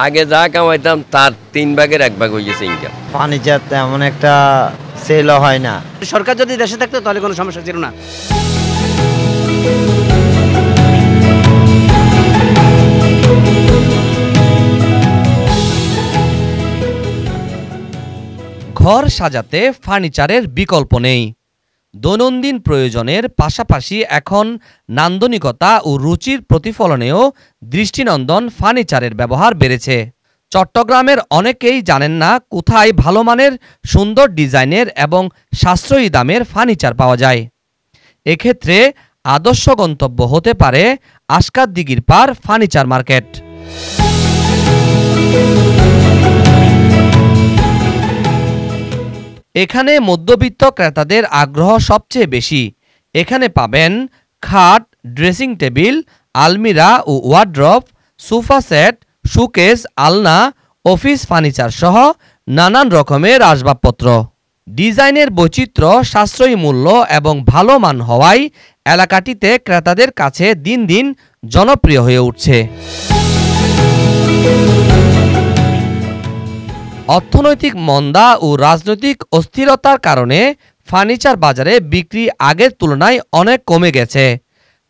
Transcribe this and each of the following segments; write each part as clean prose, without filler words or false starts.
আগে যা কামাইতাম তার 3 ভাগের 1 ভাগ হয়ে গেছে ইনকাম। ফার্নিচার তেমন একটা সেলও হয় না। সরকার যদি দেশে থাকতো তাহলে কোনো সমস্যা ছিল না। ঘর সাজাতে ফার্নিচারের বিকল্প নেই। দৈনন্দিন প্রয়োজনের পাশাপাশি এখন নান্দনিকতা ও রুচির প্রতিফলনেও দৃষ্টিনন্দন ফার্নিচারের ব্যবহার বেড়েছে। চট্টগ্রামের অনেকেই জানেন না কোথায় ভালো মানের সুন্দর ডিজাইনের এবং সাশ্রয়ী দামের ফার্নিচার পাওয়া যায়। এক্ষেত্রে আদর্শ গন্তব্য হতে পারে আশকার দিঘির পার ফার্নিচার মার্কেট। এখানে মধ্যবিত্ত ক্রেতাদের আগ্রহ সবচেয়ে বেশি। এখানে পাবেন খাট, ড্রেসিং টেবিল, আলমিরা ও ওয়ার্ড্রপ, সোফা সেট, শোকেস, আলনা, অফিস ফার্নিচার সহ নানান রকমের আসবাবপত্র। ডিজাইনের বৈচিত্র্য, সাশ্রয়ী মূল্য এবং ভালো মান হওয়ায় এলাকাটিতে ক্রেতাদের কাছে দিন দিন জনপ্রিয় হয়ে উঠছে। অর্থনৈতিক মন্দা ও রাজনৈতিক অস্থিরতার কারণে ফার্নিচার বাজারে বিক্রি আগের তুলনায় অনেক কমে গেছে।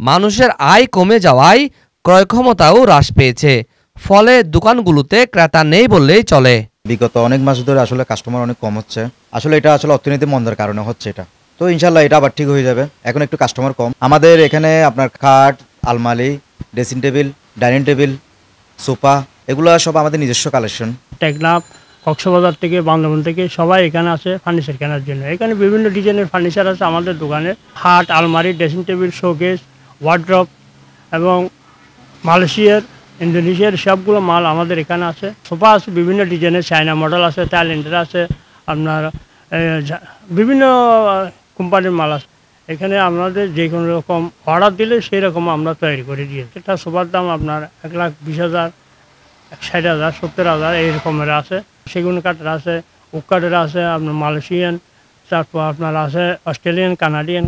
মানুষের আয় কমে যাওয়ায় ক্রয়ক্ষমতাও হ্রাস পেয়েছে। ফলে দোকানগুলোতে ক্রেতা নেই বললেই চলে। বিগত অনেক মাস ধরে আসলে কাস্টমার অনেক কম হচ্ছে। আসলে এটা আসলে অর্থনীতি মন্দার কারণে হচ্ছে এটা। তো ইনশাল্লাহ এটা আবার ঠিক হয়ে যাবে। এখন একটু কাস্টমার কম। আমাদের এখানে আপনার খাট, আলমারি, dressing table, dining table, sofa এগুলো সব আমাদের নিজস্ব কালেকশন। টেকনাফ, কক্সবাজার থেকে, বান্দরবান থেকে সবাই এখানে আসে ফার্নিচার কেনার জন্য। এখানে বিভিন্ন ডিজাইনের ফার্নিচার আছে আমাদের দোকানে। খাট, আলমারি, ড্রেসিং টেবিল, শোকেস, ওয়ার্ড্রপ এবং মালয়েশিয়ার, ইন্দোনেশিয়ার সবগুলো মাল আমাদের এখানে আছে। সোফা আছে বিভিন্ন ডিজাইনের, চায়না মডেল আছে, থাইল্যান্ডের আছে, আপনার বিভিন্ন কোম্পানির মাল আছে। এখানে আপনাদের যে কোনো রকম অর্ডার দিলে সেই রকম আমরা তৈরি করে দিই। একটা সোফার দাম আপনার 1,20,000, 60,000, 70,000 এই রকমের আছে। সেগুন কাঠের আছে, ওক কাঠের আছে, আপনার মালয়েশিয়ান, তারপর আপনার আছে অস্ট্রেলিয়ান, কানাডিয়ান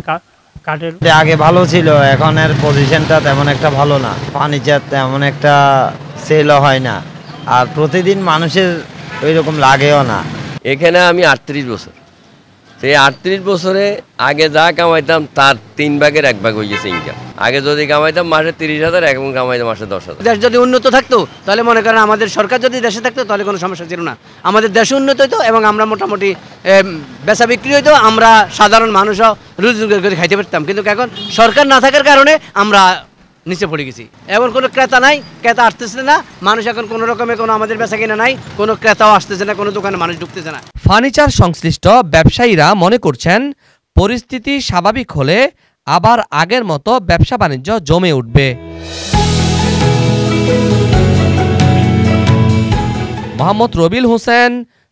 কাঠের। আগে ভালো ছিল, এখনের পজিশনটা তেমন একটা ভালো না। ফার্নিচার তেমন একটা সেলও হয় না, আর প্রতিদিন মানুষের ওই রকম লাগেও না। এখানে আমি 38 বছর, সেই 38 বছরে আগে যা কামাইতাম তার 3 ভাগের 1 ভাগ হয়ে গেছে ইনকাম। আগে যদি কামাইতাম মাসে 30,000, এখন কামাইতাম মাসে 10,000। দেশ যদি উন্নত থাকতো তাহলে মনে করেন আমাদের সরকার যদি দেশে থাকতো তাহলে কোনো সমস্যা ছিল না। আমাদের দেশ উন্নত হইতো এবং আমরা মোটামুটি বেচা বিক্রি হইতো, আমরা সাধারণ মানুষও রোজগার করে খাইতে পারতাম। কিন্তু এখন সরকার না থাকার কারণে আমরা নিচে পড়ে গেছি। এখন কোনো ক্রেতা নাই, ক্রেতা আসতেছে না। মানুষ এখন কোনো রকমের কোনো আমাদের বেচা কিনা নাই, কোনো ক্রেতাও আসতেছে না, কোনো দোকানে মানুষ ঢুকতেছে না। ফার্নিচার সংশ্লিষ্ট ব্যবসায়ীরা মনে করছেন পরিস্থিতি স্বাভাবিক হলে আবার আগের মতো ব্যবসা বাণিজ্য জমে উঠবে। মোহাম্মদ রবিল হোসেন,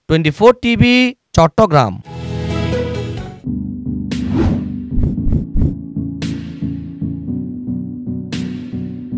24 টিভি, চট্টগ্রাম।